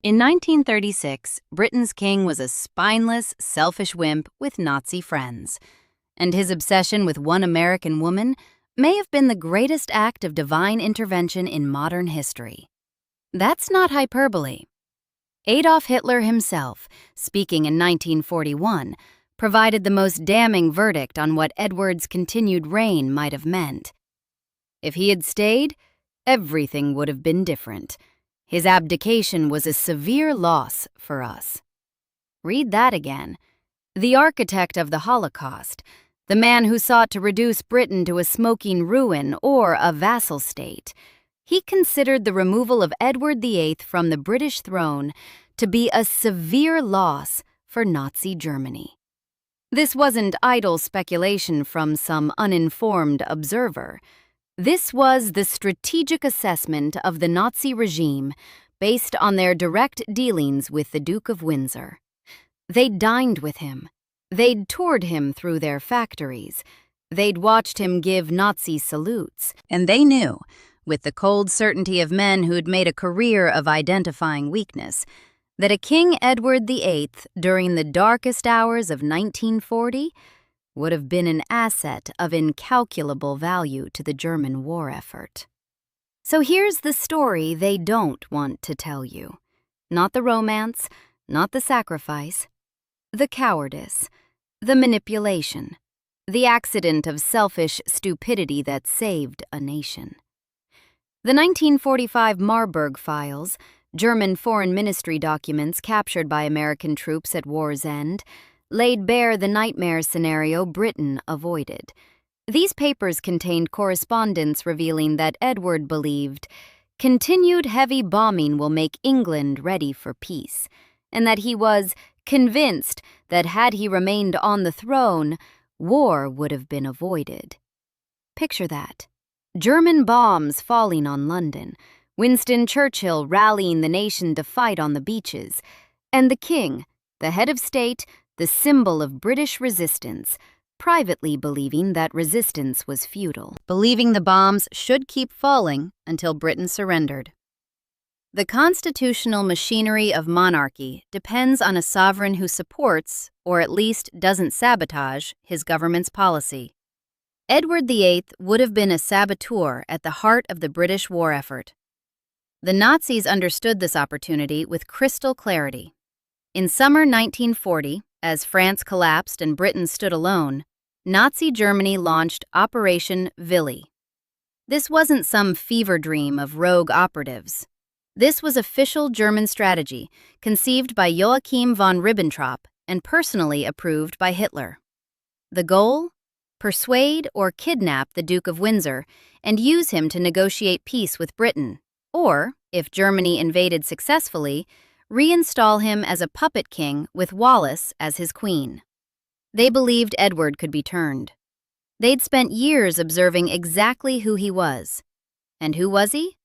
In 1936, Britain's king was a spineless, selfish wimp with Nazi friends, and his obsession with one American woman may have been the greatest act of divine intervention in modern history. That's not hyperbole. Adolf Hitler himself, speaking in 1941, provided the most damning verdict on what Edward's continued reign might have meant. If he had stayed, everything would have been different. His abdication was a severe loss for us. Read that again. The architect of the Holocaust, the man who sought to reduce Britain to a smoking ruin or a vassal state, he considered the removal of Edward VIII from the British throne to be a severe loss for Nazi Germany. This wasn't idle speculation from some uninformed observer. This was the strategic assessment of the Nazi regime based on their direct dealings with the Duke of Windsor. They'd dined with him. They'd toured him through their factories. They'd watched him give Nazi salutes. And they knew, with the cold certainty of men who'd made a career of identifying weakness, that a King Edward VIII during the darkest hours of 1940 would have been an asset of incalculable value to the German war effort. So here's the story they don't want to tell you. Not the romance, not the sacrifice, the cowardice, the manipulation, the accident of selfish stupidity that saved a nation. The 1945 Marburg Files, German foreign ministry documents captured by American troops at war's end, laid bare the nightmare scenario Britain avoided. These papers contained correspondence revealing that Edward believed continued heavy bombing will make England ready for peace, and that he was convinced that had he remained on the throne, war would have been avoided. Picture that. German bombs falling on London, Winston Churchill rallying the nation to fight on the beaches, and the king, the head of state, the symbol of British resistance, privately believing that resistance was futile, believing the bombs should keep falling until Britain surrendered. The constitutional machinery of monarchy depends on a sovereign who supports, or at least doesn't sabotage, his government's policy. Edward VIII would have been a saboteur at the heart of the British war effort. The Nazis understood this opportunity with crystal clarity. In summer 1940, as France collapsed and Britain stood alone, Nazi Germany launched Operation Willy. This wasn't some fever dream of rogue operatives. This was official German strategy, conceived by Joachim von Ribbentrop and personally approved by Hitler. The goal? Persuade or kidnap the Duke of Windsor and use him to negotiate peace with Britain, or, if Germany invaded successfully, reinstall him as a puppet king with Wallis as his queen. They believed Edward could be turned. They'd spent years observing exactly who he was. And who was he?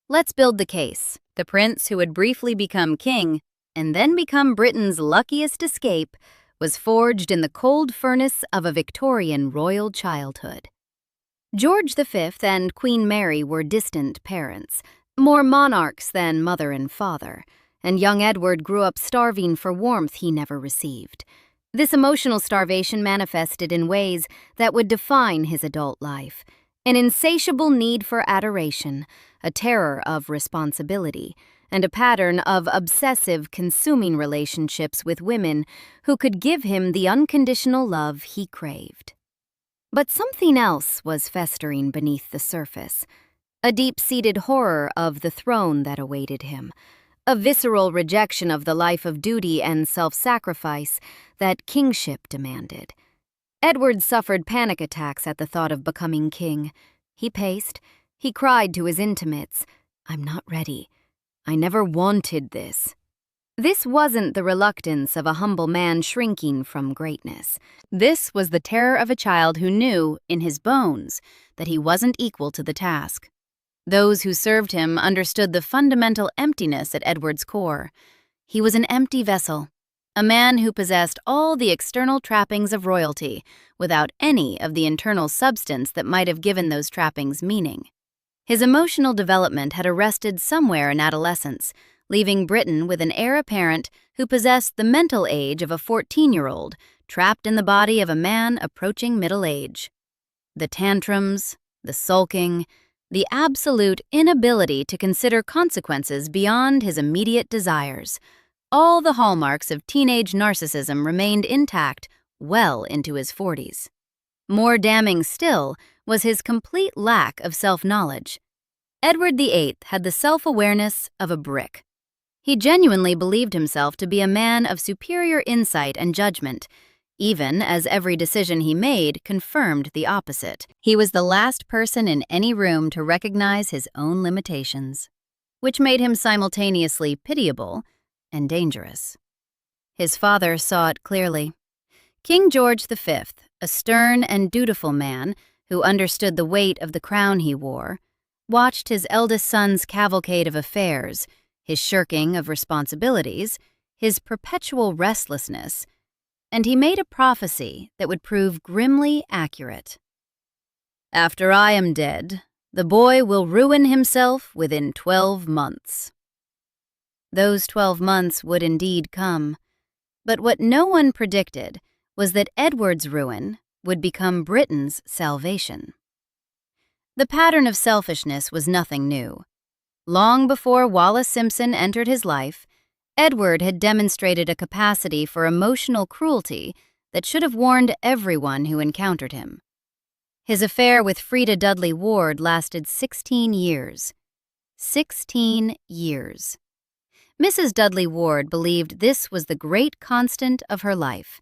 Let's build the case. The prince who had briefly become king and then become Britain's luckiest escape was forged in the cold furnace of a Victorian royal childhood. George V and Queen Mary were distant parents, more monarchs than mother and father, and young Edward grew up starving for warmth he never received. This emotional starvation manifested in ways that would define his adult life: an insatiable need for adoration, a terror of responsibility, and a pattern of obsessive consuming relationships with women who could give him the unconditional love he craved. But something else was festering beneath the surface, a deep-seated horror of the throne that awaited him, a visceral rejection of the life of duty and self-sacrifice that kingship demanded. Edward suffered panic attacks at the thought of becoming king. He paced. He cried to his intimates, "I'm not ready. I never wanted this." This wasn't the reluctance of a humble man shrinking from greatness. This was the terror of a child who knew, in his bones, that he wasn't equal to the task. Those who served him understood the fundamental emptiness at Edward's core. He was an empty vessel, a man who possessed all the external trappings of royalty without any of the internal substance that might have given those trappings meaning. His emotional development had arrested somewhere in adolescence, leaving Britain with an heir apparent who possessed the mental age of a 14-year-old, trapped in the body of a man approaching middle age. The tantrums, the sulking, the absolute inability to consider consequences beyond his immediate desires. All the hallmarks of teenage narcissism remained intact well into his 40s. More damning still was his complete lack of self-knowledge. Edward VIII had the self-awareness of a brick. He genuinely believed himself to be a man of superior insight and judgment, even as every decision he made confirmed the opposite. He was the last person in any room to recognize his own limitations, which made him simultaneously pitiable and dangerous. His father saw it clearly. King George V, a stern and dutiful man who understood the weight of the crown he wore, watched his eldest son's cavalcade of affairs, his shirking of responsibilities, his perpetual restlessness, and he made a prophecy that would prove grimly accurate. "After I am dead, the boy will ruin himself within 12 months. Those 12 months would indeed come, but what no one predicted was that Edward's ruin would become Britain's salvation. The pattern of selfishness was nothing new. Long before Wallace Simpson entered his life, Edward had demonstrated a capacity for emotional cruelty that should have warned everyone who encountered him. His affair with Freda Dudley Ward lasted 16 years. 16 years. Mrs. Dudley Ward believed this was the great constant of her life.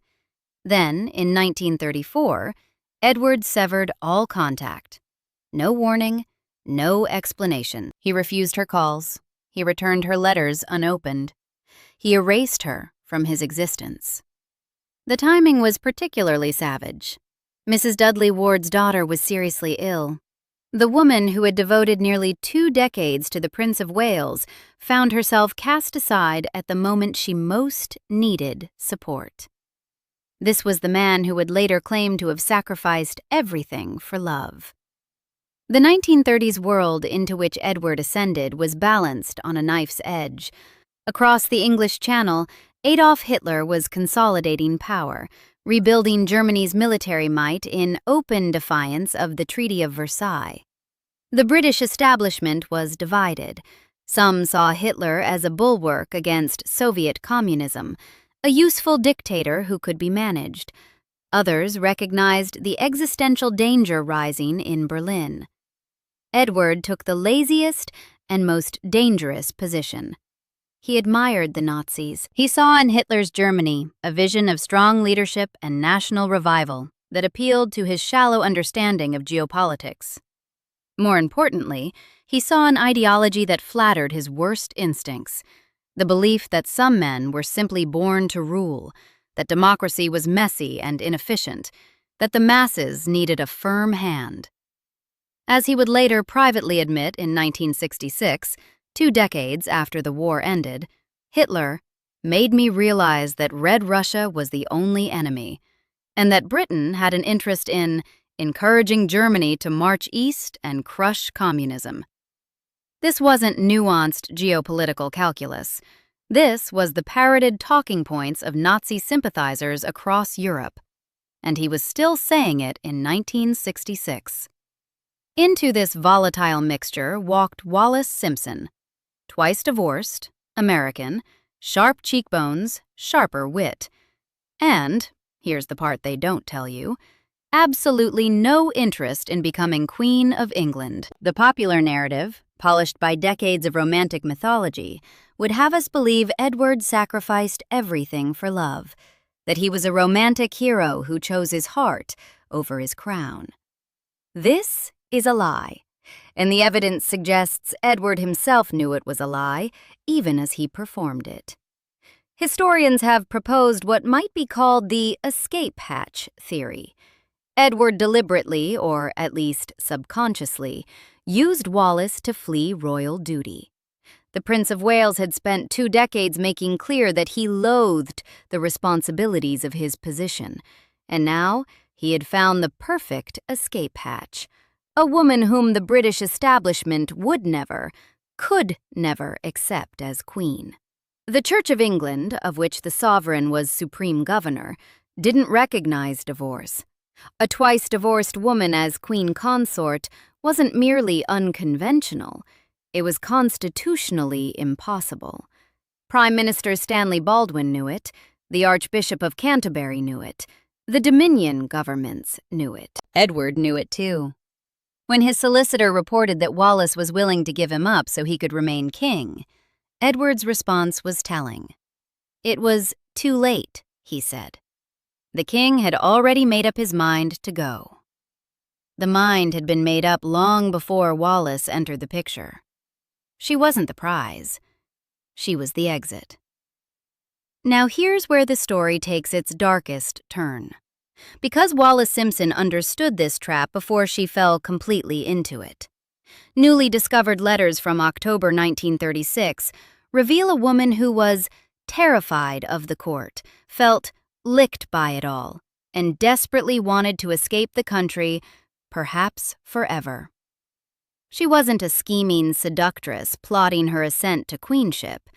Then, in 1934, Edward severed all contact. No warning, no explanation. He refused her calls. He returned her letters unopened. He erased her from his existence. The timing was particularly savage. Mrs. Dudley Ward's daughter was seriously ill. The woman who had devoted nearly 2 decades to the Prince of Wales found herself cast aside at the moment she most needed support. This was the man who would later claim to have sacrificed everything for love. The 1930s world into which Edward ascended was balanced on a knife's edge. Across the English Channel, Adolf Hitler was consolidating power, rebuilding Germany's military might in open defiance of the Treaty of Versailles. The British establishment was divided. Some saw Hitler as a bulwark against Soviet communism, a useful dictator who could be managed. Others recognized the existential danger rising in Berlin. Edward took the laziest and most dangerous position. He admired the Nazis. He saw in Hitler's Germany a vision of strong leadership and national revival that appealed to his shallow understanding of geopolitics. More importantly, he saw an ideology that flattered his worst instincts, the belief that some men were simply born to rule, that democracy was messy and inefficient, that the masses needed a firm hand. As he would later privately admit in 1966, 2 decades after the war ended, Hitler made me realize that Red Russia was the only enemy, and that Britain had an interest in encouraging Germany to march east and crush communism. This wasn't nuanced geopolitical calculus. This was the parroted talking points of Nazi sympathizers across Europe, and he was still saying it in 1966. Into this volatile mixture walked Wallace Simpson, twice divorced, American, sharp cheekbones, sharper wit, and, here's the part they don't tell you, absolutely no interest in becoming Queen of England. The popular narrative, polished by decades of romantic mythology, would have us believe Edward sacrificed everything for love, that he was a romantic hero who chose his heart over his crown. This is a lie, and the evidence suggests Edward himself knew it was a lie, even as he performed it. Historians have proposed what might be called the escape hatch theory. Edward deliberately, or at least subconsciously, used Wallis to flee royal duty. The Prince of Wales had spent 2 decades making clear that he loathed the responsibilities of his position, and now he had found the perfect escape hatch, a woman whom the British establishment would never, could never accept as queen. The Church of England, of which the sovereign was supreme governor, didn't recognize divorce. A twice-divorced woman as queen consort wasn't merely unconventional, it was constitutionally impossible. Prime Minister Stanley Baldwin knew it, the Archbishop of Canterbury knew it, the Dominion governments knew it. Edward knew it too. When his solicitor reported that Wallis was willing to give him up so he could remain king, Edward's response was telling. It was too late, he said. The king had already made up his mind to go. The mind had been made up long before Wallis entered the picture. She wasn't the prize. She was the exit. Now here's where the story takes its darkest turn. Because Wallace Simpson understood this trap before she fell completely into it. Newly discovered letters from October 1936 reveal a woman who was terrified of the court, felt licked by it all, and desperately wanted to escape the country, perhaps forever. She wasn't a scheming seductress plotting her ascent to queenship.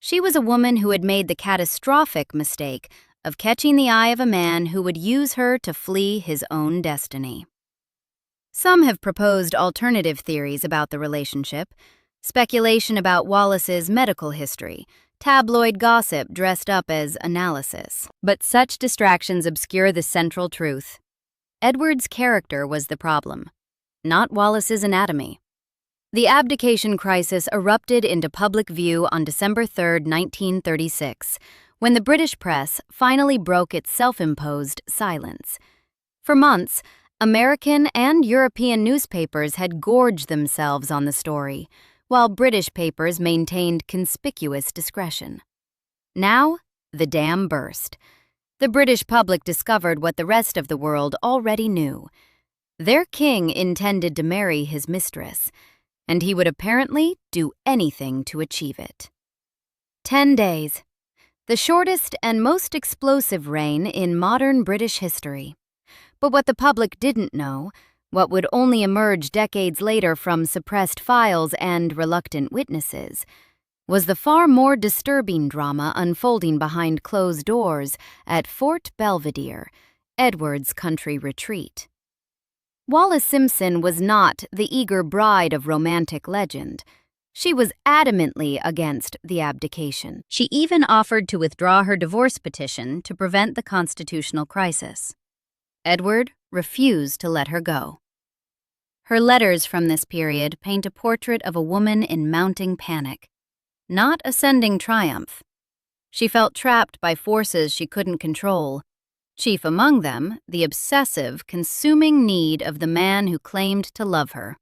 She was a woman who had made the catastrophic mistake of catching the eye of a man who would use her to flee his own destiny. Some have proposed alternative theories about the relationship, speculation about Wallis's medical history, tabloid gossip dressed up as analysis. But such distractions obscure the central truth. Edward's character was the problem, not Wallis's anatomy. The abdication crisis erupted into public view on December 3, 1936, when the British press finally broke its self-imposed silence. For months, American and European newspapers had gorged themselves on the story, while British papers maintained conspicuous discretion. Now, the dam burst. The British public discovered what the rest of the world already knew. Their king intended to marry his mistress, and he would apparently do anything to achieve it. 10 days. The shortest and most explosive reign in modern British history. But what the public didn't know, what would only emerge decades later from suppressed files and reluctant witnesses, was the far more disturbing drama unfolding behind closed doors at Fort Belvedere, Edward's country retreat. Wallace Simpson was not the eager bride of romantic legend. She was adamantly against the abdication. She even offered to withdraw her divorce petition to prevent the constitutional crisis. Edward refused to let her go. Her letters from this period paint a portrait of a woman in mounting panic, not ascending triumph. She felt trapped by forces she couldn't control, chief among them the obsessive, consuming need of the man who claimed to love her.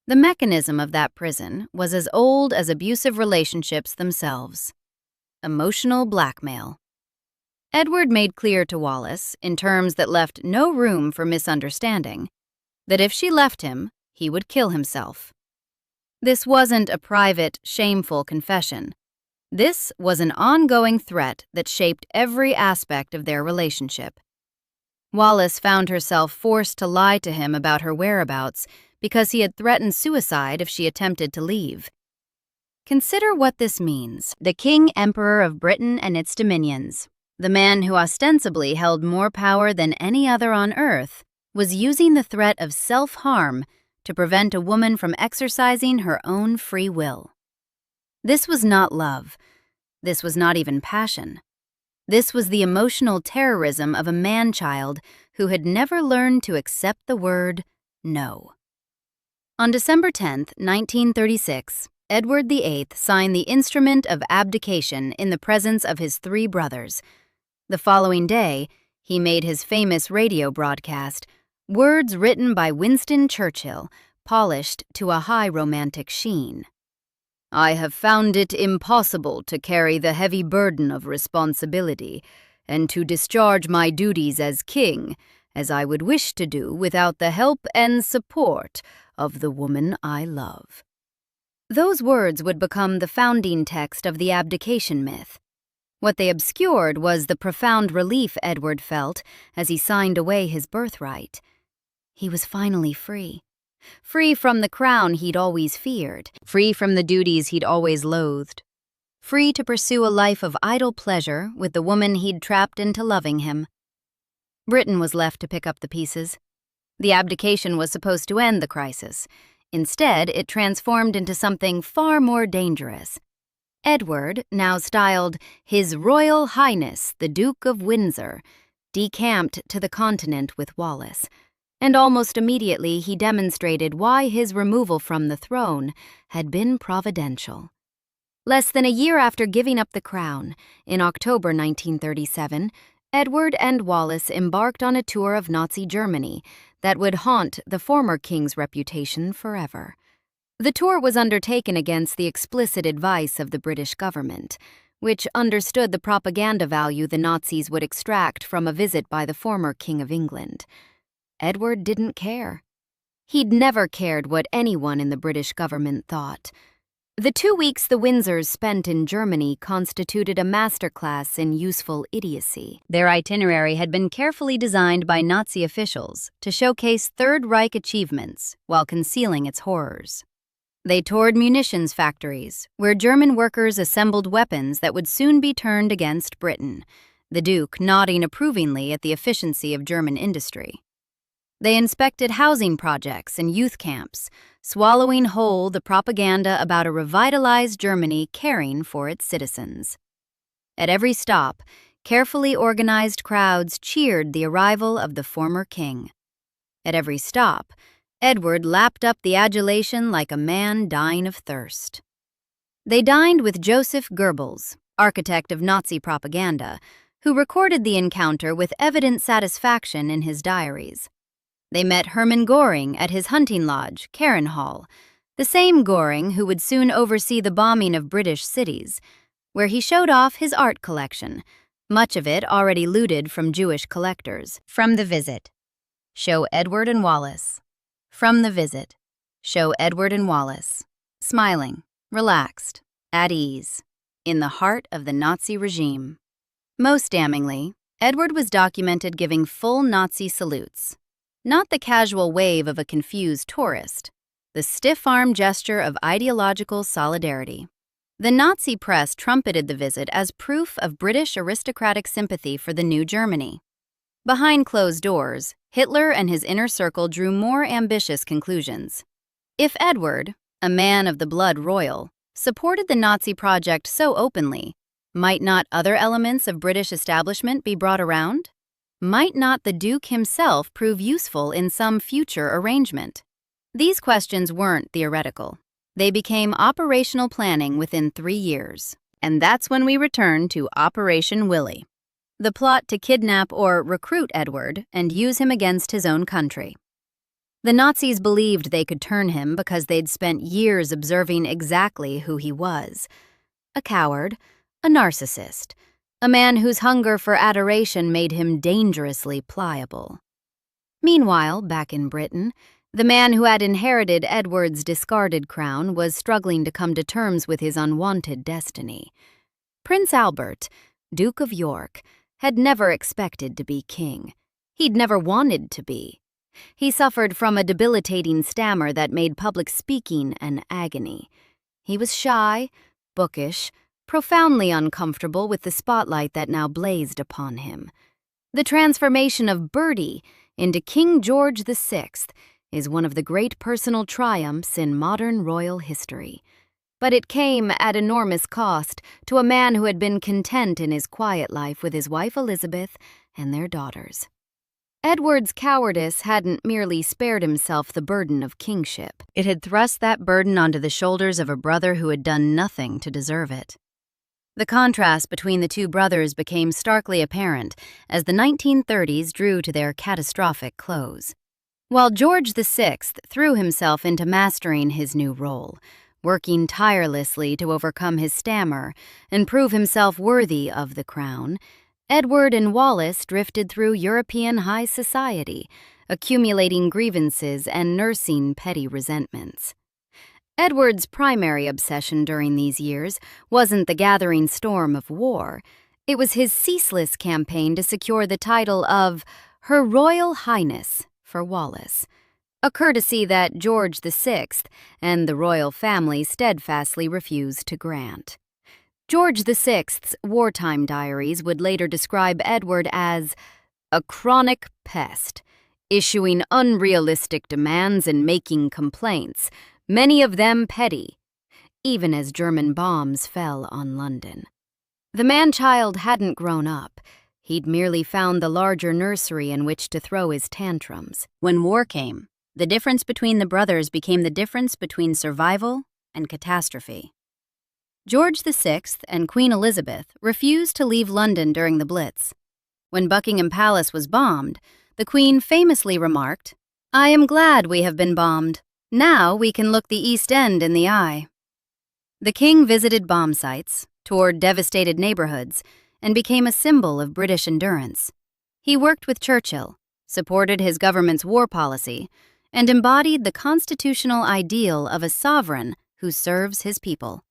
The mechanism of that prison was as old as abusive relationships themselves: emotional blackmail. Edward made clear to Wallis, in terms that left no room for misunderstanding, that if she left him, he would kill himself. This wasn't a private, shameful confession. This was an ongoing threat that shaped every aspect of their relationship. Wallis found herself forced to lie to him about her whereabouts because he had threatened suicide if she attempted to leave. Consider what this means. The King Emperor of Britain and its dominions, the man who ostensibly held more power than any other on earth, was using the threat of self-harm to prevent a woman from exercising her own free will. This was not love. This was not even passion. This was the emotional terrorism of a man-child who had never learned to accept the word no. On December 10, 1936, Edward VIII signed the instrument of abdication in the presence of his 3 brothers. The following day, he made his famous radio broadcast, words written by Winston Churchill, polished to a high romantic sheen. "I have found it impossible to carry the heavy burden of responsibility and to discharge my duties as king as I would wish to do without the help and support of the woman I love." Those words would become the founding text of the abdication myth. What they obscured was the profound relief Edward felt as he signed away his birthright. He was finally free. Free from the crown he'd always feared, free from the duties he'd always loathed, free to pursue a life of idle pleasure with the woman he'd trapped into loving him. Britain was left to pick up the pieces. The abdication was supposed to end the crisis. Instead, it transformed into something far more dangerous. Edward, now styled His Royal Highness the Duke of Windsor, decamped to the continent with Wallis, and almost immediately he demonstrated why his removal from the throne had been providential. Less than a year after giving up the crown, in October 1937, Edward and Wallis embarked on a tour of Nazi Germany that would haunt the former king's reputation forever. The tour was undertaken against the explicit advice of the British government, which understood the propaganda value the Nazis would extract from a visit by the former King of England. Edward didn't care. He'd never cared what anyone in the British government thought. The 2 weeks the Windsors spent in Germany constituted a masterclass in useful idiocy. Their itinerary had been carefully designed by Nazi officials to showcase Third Reich achievements while concealing its horrors. They toured munitions factories, where German workers assembled weapons that would soon be turned against Britain, the Duke nodding approvingly at the efficiency of German industry. They inspected housing projects and youth camps, swallowing whole the propaganda about a revitalized Germany caring for its citizens. At every stop, carefully organized crowds cheered the arrival of the former king. At every stop, Edward lapped up the adulation like a man dying of thirst. They dined with Joseph Goebbels, architect of Nazi propaganda, who recorded the encounter with evident satisfaction in his diaries. They met Hermann Göring at his hunting lodge, Hall, the same Göring who would soon oversee the bombing of British cities, where he showed off his art collection, much of it already looted from Jewish collectors. From the visit, show Edward and Wallis. From the visit, show Edward and Wallis, smiling, relaxed, at ease, in the heart of the Nazi regime. Most damningly, Edward was documented giving full Nazi salutes. Not the casual wave of a confused tourist, the stiff-arm gesture of ideological solidarity. The Nazi press trumpeted the visit as proof of British aristocratic sympathy for the new Germany. Behind closed doors, Hitler and his inner circle drew more ambitious conclusions. If Edward, a man of the blood royal, supported the Nazi project so openly, might not other elements of British establishment be brought around? Might not the Duke himself prove useful in some future arrangement? These questions weren't theoretical. They became operational planning within 3 years. And that's when we return to Operation Willie, the plot to kidnap or recruit Edward and use him against his own country. The Nazis believed they could turn him because they'd spent years observing exactly who he was. A coward, a narcissist, a man whose hunger for adoration made him dangerously pliable. Meanwhile, back in Britain, the man who had inherited Edward's discarded crown was struggling to come to terms with his unwanted destiny. Prince Albert, Duke of York, had never expected to be king. He'd never wanted to be. He suffered from a debilitating stammer that made public speaking an agony. He was shy, bookish, profoundly uncomfortable with the spotlight that now blazed upon him. The transformation of Bertie into King George VI is one of the great personal triumphs in modern royal history. But it came at enormous cost to a man who had been content in his quiet life with his wife Elizabeth and their daughters. Edward's cowardice hadn't merely spared himself the burden of kingship. It had thrust that burden onto the shoulders of a brother who had done nothing to deserve it. The contrast between the two brothers became starkly apparent as the 1930s drew to their catastrophic close. While George VI threw himself into mastering his new role, working tirelessly to overcome his stammer and prove himself worthy of the crown, Edward and Wallis drifted through European high society, accumulating grievances and nursing petty resentments. Edward's primary obsession during these years wasn't the gathering storm of war. It was his ceaseless campaign to secure the title of Her Royal Highness for Wallis. a courtesy that George VI and the royal family steadfastly refused to grant. George VI's wartime diaries would later describe Edward as a chronic pest, issuing unrealistic demands and making complaints, many of them petty, even as German bombs fell on London. The man-child hadn't grown up. He'd merely found the larger nursery in which to throw his tantrums. When war came, the difference between the brothers became the difference between survival and catastrophe. George VI and Queen Elizabeth refused to leave London during the Blitz. When Buckingham Palace was bombed, the Queen famously remarked, "I am glad we have been bombed. Now we can look the East End in the eye." The King visited bomb sites, toured devastated neighborhoods, and became a symbol of British endurance. He worked with Churchill, supported his government's war policy, and embodied the constitutional ideal of a sovereign who serves his people.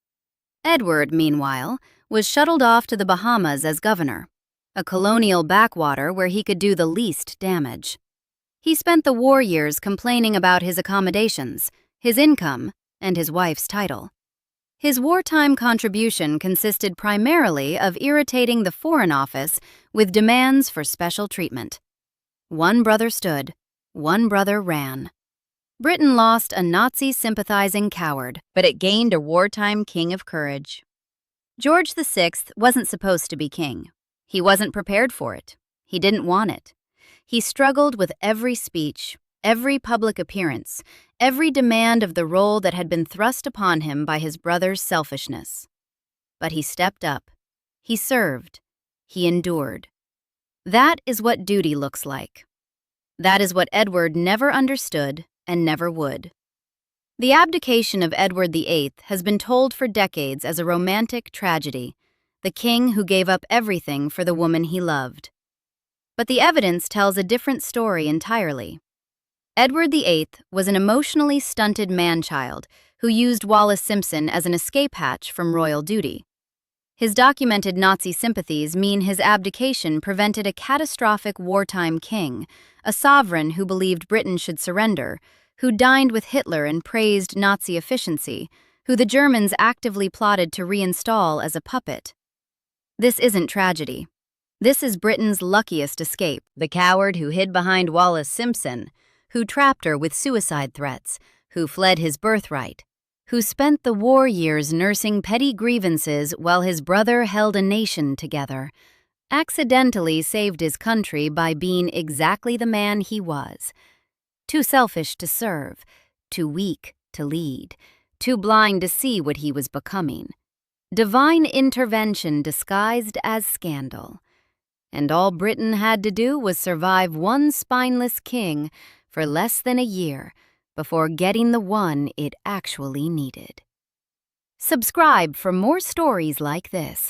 Edward, meanwhile, was shuttled off to the Bahamas as governor, a colonial backwater where he could do the least damage. He spent the war years complaining about his accommodations, his income, and his wife's title. His wartime contribution consisted primarily of irritating the Foreign Office with demands for special treatment. One brother stood, one brother ran. Britain lost a Nazi-sympathizing coward, but it gained a wartime king of courage. George VI wasn't supposed to be king. He wasn't prepared for it. He didn't want it. He struggled with every speech, every public appearance, every demand of the role that had been thrust upon him by his brother's selfishness. But he stepped up. He served. He endured. That is what duty looks like. That is what Edward never understood and never would. The abdication of Edward VIII has been told for decades as a romantic tragedy, the king who gave up everything for the woman he loved. But the evidence tells a different story entirely. Edward VIII was an emotionally stunted man-child who used Wallace Simpson as an escape hatch from royal duty. His documented Nazi sympathies mean his abdication prevented a catastrophic wartime king, a sovereign who believed Britain should surrender, who dined with Hitler and praised Nazi efficiency, who the Germans actively plotted to reinstall as a puppet. This isn't tragedy. This is Britain's luckiest escape, the coward who hid behind Wallace Simpson, who trapped her with suicide threats, who fled his birthright, who spent the war years nursing petty grievances while his brother held a nation together, accidentally saved his country by being exactly the man he was. Too selfish to serve, too weak to lead, too blind to see what he was becoming. Divine intervention disguised as scandal. And all Britain had to do was survive one spineless king for less than a year before getting the one it actually needed. Subscribe for more stories like this.